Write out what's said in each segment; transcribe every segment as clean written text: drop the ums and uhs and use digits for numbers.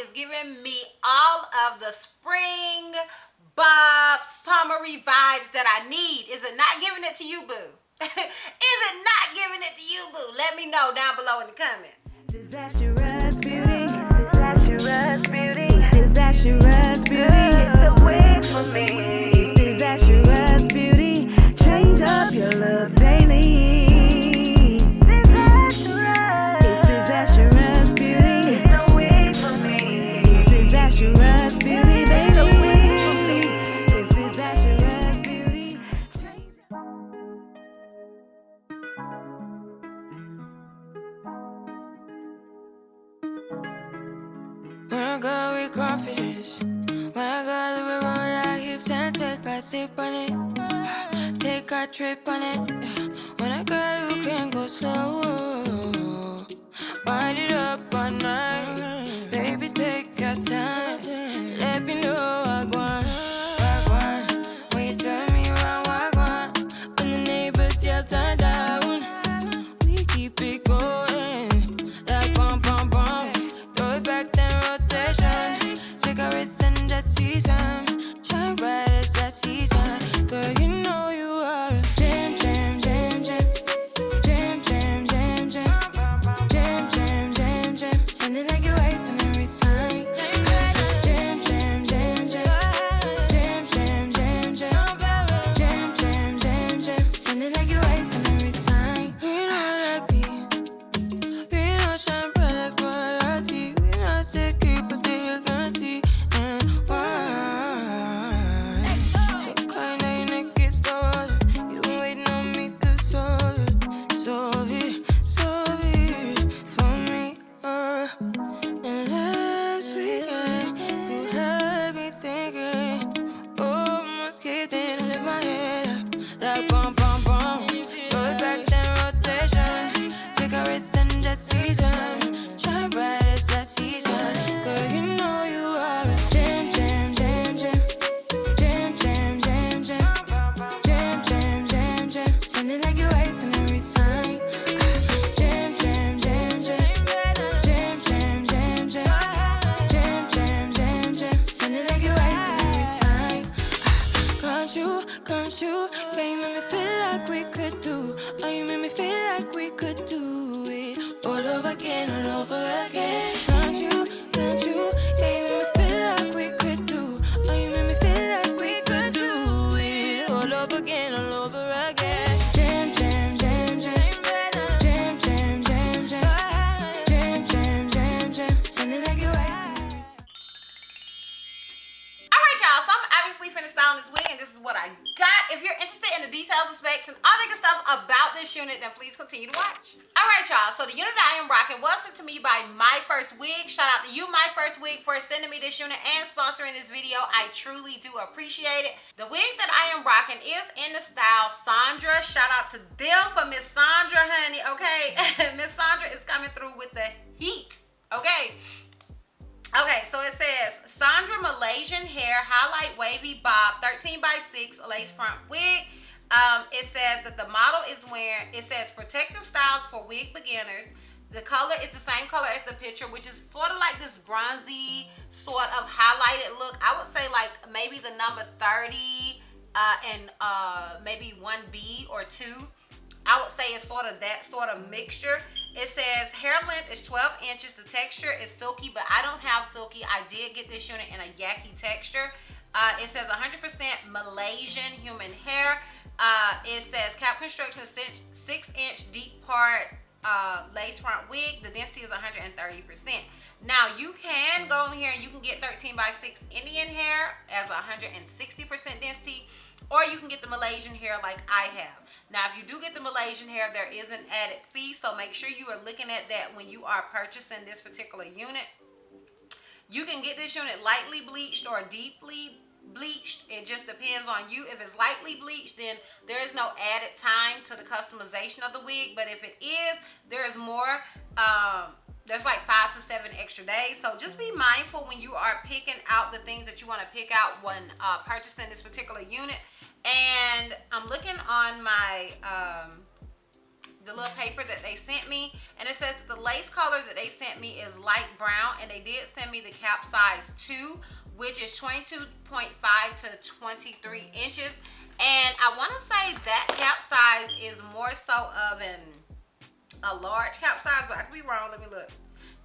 is giving me all of the spring bob summery vibes that I need. Is it not giving it to you, boo? Is it not giving it to you, boo? Let me know down below in the comments. Disastrous beauty. Disastrous beauty. It's disastrous beauty. The wig for me. It's disastrous beauty. Change up your look daily. Disastrous. It's disastrous beauty. The wig for me. It's disastrous beauty, baby. It's disastrous beauty. Change up. When I go with confidence, when I go we roll our hips and take a sip on it, take a trip on it. When I go, you can go slow, wind it up all night. Baby, take your time, let me know I want. When you turn me around, I want. When the neighbors yell turn down, we keep it going like bum bum bum. Throw it back then rotation. Cigarettes and the season. Shine bright as that season. Girl, you know you are a jam, jam, jam, jam. Jam, jam, jam, jam. Jam, jam, jam, jam. Sounding like you're wasting every time. Jam, jam, jam, jam. Jam, jam, jam, jam. Jam, jam, jam, jam. Sounding like you're wasting every time. We know like me. We know shine bright like royalty. We know stay keep a dignity and wine. So kind of your neck is falling. You been waiting on me to solve it for me. And last weekend you had me thinking, oh, almost kicked in and lift my head up like bum bum bum. Throw it back then rotation. Cigarettes and the season. Shine bright as that season. Girl, you know you are a jam, jam, jam, jam. Jam, jam, jam, jam. Jam, jam, jam, jam. Sounding like you're wasting every time. Jam, jam, jam, jam. Jam, jam, jam, jam. Jam, jam, jam, jam. Sounding like you're wasting every time. Can't you? Yeah, you make me feel like we could do. Oh, you make me feel like we could do it all over again, all over again. Can't you? Yeah, you make me feel like we could do. Oh, you make me feel like we could do it all over again, all over again. Jam, jam, jam, jam. Jam, jam, jam, jam. Jam, jam, jam, jam. Sounding like you're wasting every time. Alright, y'all, so I'm obviously finished styling this wig, and this is what I got. If you're interested in the details and specs and all the good stuff about this unit, then please continue to watch. Alright, y'all, so the unit that I am rocking was sent to me by Myfirstwig. Shout out to you, Myfirstwig, for sending me this unit and sponsoring this video. I truly do appreciate it. The wig that I am rocking is in the style Saundra. Shout out to them for Miss Saundra, honey, okay? Miss Saundra is coming through with the heat, okay? Okay, so it says Saundra Malaysian hair highlight wavy bob 13x6 lace front wig. It says that the model is wearing, it says protective styles for wig beginners. The color is the same color as the picture, which is sort of like this bronzy sort of highlighted look. I would say like maybe the number 30 and maybe 1B or 2. I would say it's sort of that sort of mixture. It says hair length is 12 inches. The texture is silky, but I don't have silky. I did get this unit in a Yaki texture. It says 100% Malaysian human hair. It says cap construction 6-inch deep part lace front wig. The density is 130%. Now you can go in here and you can get 13x6 Indian hair as 160% density, or you can get the Malaysian hair like I have. Now, if you do get the Malaysian hair, there is an added fee, so make sure you are looking at that when you are purchasing this particular unit. You can get this unit lightly bleached or deeply bleached. It just depends on you. If it's lightly bleached, then there is no added time to the customization of the wig, but if it is, there is more. There's like 5 to 7 extra days, so just be mindful when you are picking out the things that you want to pick out when purchasing this particular unit. And I'm looking on my the little paper that they sent me, and it says that the lace color that they sent me is light brown, and they did send me the cap size 2, which is 22.5 to 23 inches. And I want to say that cap size is more so of a large cap size, but I could be wrong. Let me look.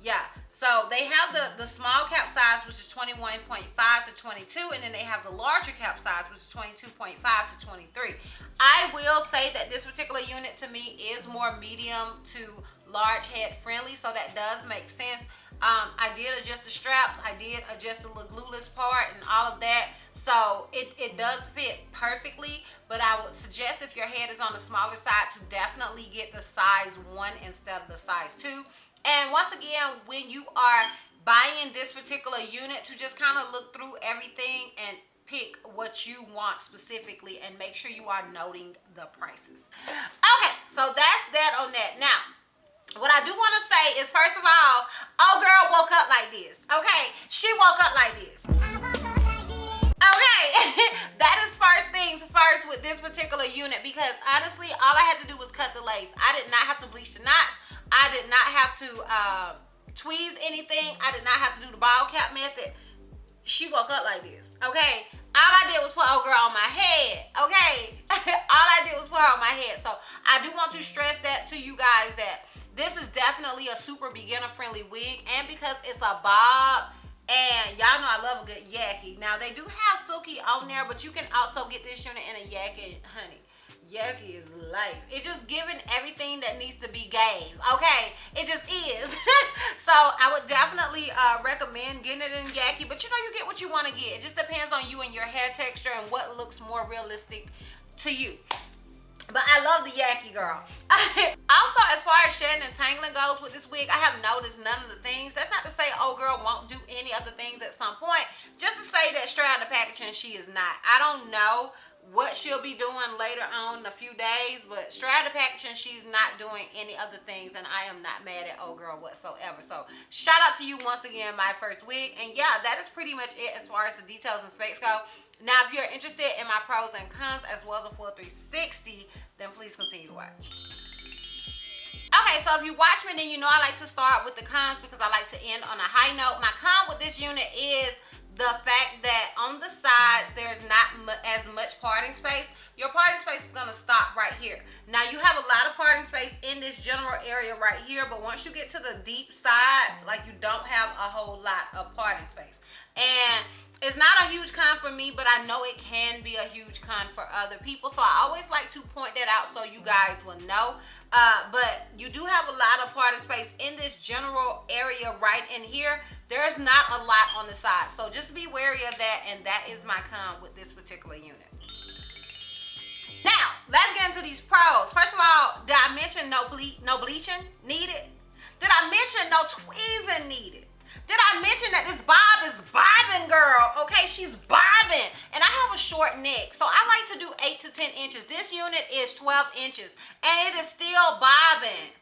Yeah. So they have the small cap size, which is 21.5 to 22, and then they have the larger cap size, which is 22.5 to 23. I will say that this particular unit to me is more medium to large head friendly, so that does make sense. I did adjust the straps, I did adjust the glueless part and all of that, so it does fit perfectly. But I would suggest, if your head is on the smaller side, to definitely get the size 1 instead of the size 2. And once again, when you are buying this particular unit, to just kind of look through everything and pick what you want specifically, and make sure you are noting the prices. Okay, so that's that on that. Now, what I do want to say is, first of all, oh girl woke up like this. Okay, she woke up like this. Okay, that is first things first with this particular unit, because honestly, all I had to do was cut the lace. I did not have to bleach the knots. I did not have to tweeze anything. I did not have to do the ball cap method. She woke up like this, okay? All I did was put old girl on my head, okay? All I did was put her on my head. So I do want to stress that to you guys, that this is definitely a super beginner friendly wig, and because it's a bob, and y'all know I love a good Yaki. Now they do have silky on there, but you can also get this unit in a Yaki, honey. Yaki is life. It's just giving everything that needs to be gave, okay? It just is. So I would definitely recommend getting it in Yaki, but you know, you get what you want to get. It just depends on you and your hair texture and what looks more realistic to you. But I love the Yaki, girl. Also, as far as shedding and tangling goes with this wig, I have noticed none of the things. That's not to say old girl won't do any other things at some point. Just to say that straight out of the packaging, she is not. I don't know what she'll be doing later on in a few days, but straight out of the packaging, she's not doing any other things, and I am not mad at old girl whatsoever. So shout out to you once again, Myfirstwig. And yeah, that is pretty much it as far as the details and specs go. Now, if you're interested in my pros and cons as well as a full 360, then please continue to watch. Okay, so if you watch me, then you know I like to start with the cons, because I like to end on a high note. My con with this unit is the fact that on the sides, there's not as much parting space. Your parting space is gonna stop right here. Now, you have a lot of parting space in this general area right here, but once you get to the deep sides, like, you don't have a whole lot of parting space. And it's not a huge con for me, but I know it can be a huge con for other people. So I always like to point that out so you guys will know. But you do have a lot of parting space in this general area right in here. There's not a lot on the side. So just be wary of that, and that is my con with this particular unit. Now, let's get into these pros. First of all, did I mention no bleaching needed? Did I mention no tweezing needed? Did I mention that this bob is bobbing, girl? Okay, she's bobbing. And I have a short neck, so I like to do 8 to 10 inches. This unit is 12 inches, and it is still bobbing.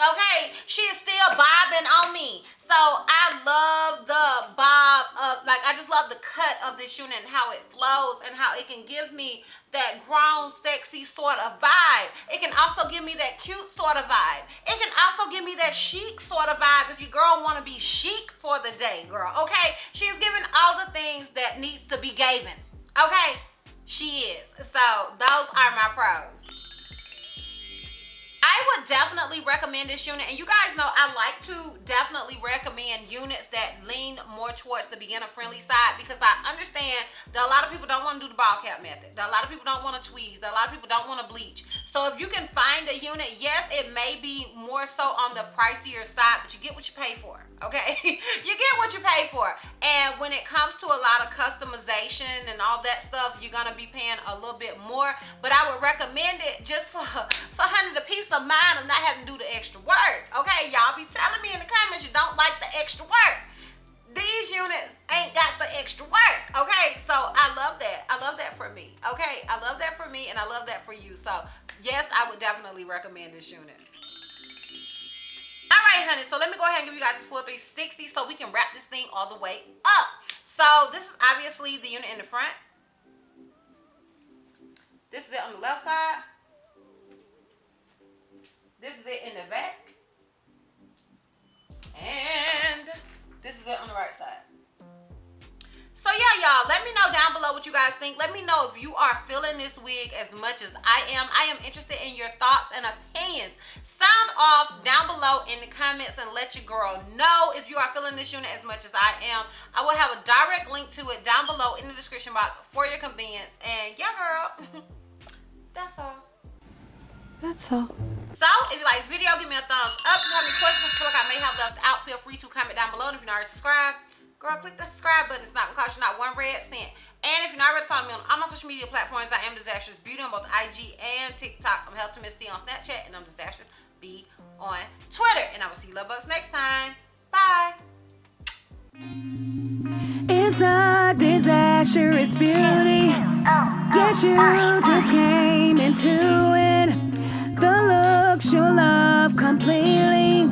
Okay, she is still bobbing on me. So I love the bob of, like, I just love the cut of this unit and how it flows and how it can give me that grown, sexy sort of vibe. It can also give me that cute sort of vibe. It can also give me that chic sort of vibe if your girl want to be chic for the day, girl. Okay, she's giving all the things that needs to be given. Okay, she is. So those are my pros. I would definitely recommend this unit, and you guys know I like to definitely recommend units that lean more towards the beginner friendly side, because I understand that a lot of people don't want to do the ball cap method, that a lot of people don't want to tweeze, that a lot of people don't want to bleach. So if you can find a unit, yes, it may be more so on the pricier side, but you get what you pay for, okay? You get what you pay for. And when it comes to a lot of customization and all that stuff, you're gonna be paying a little bit more, but I would recommend it just for honey, the peace of mind of not having to do the extra work. Okay, y'all be telling me in the comments you don't like the extra work. These units ain't got the extra work. Okay, so I love that. I love that for me. Okay, I love that for me, and I love that for you. So yes, I would definitely recommend this unit. All right, honey, so let me go ahead and give you guys this full 360 so we can wrap this thing all the way up. So this is obviously the unit in the front. This is it on the left side. This is it in the back. And this is it on the right side. So yeah, y'all, let me know down below what you guys think. Let me know if you are feeling this wig as much as I am. I am interested in your thoughts and opinions. Sound off down below in the comments and let your girl know if you are feeling this unit as much as I am. I will have a direct link to it down below in the description box for your convenience. And yeah, girl, that's all. That's all. So, if you like this video, give me a thumbs up. If you have any questions you feel like I may have left out, feel free to comment down below. And if you're not already subscribed, girl, click the subscribe button. It's not going to cost you not one red cent. And if you're not ready to follow me on all my social media platforms, I am Disastrous Beauty on both IG and TikTok. I'm Health to Miss D on Snapchat, and I'm Disastrous B on Twitter. And I will see you love bugs next time. Bye. It's a disastrous beauty. Yes, you just came into it. The looks you'll love completely.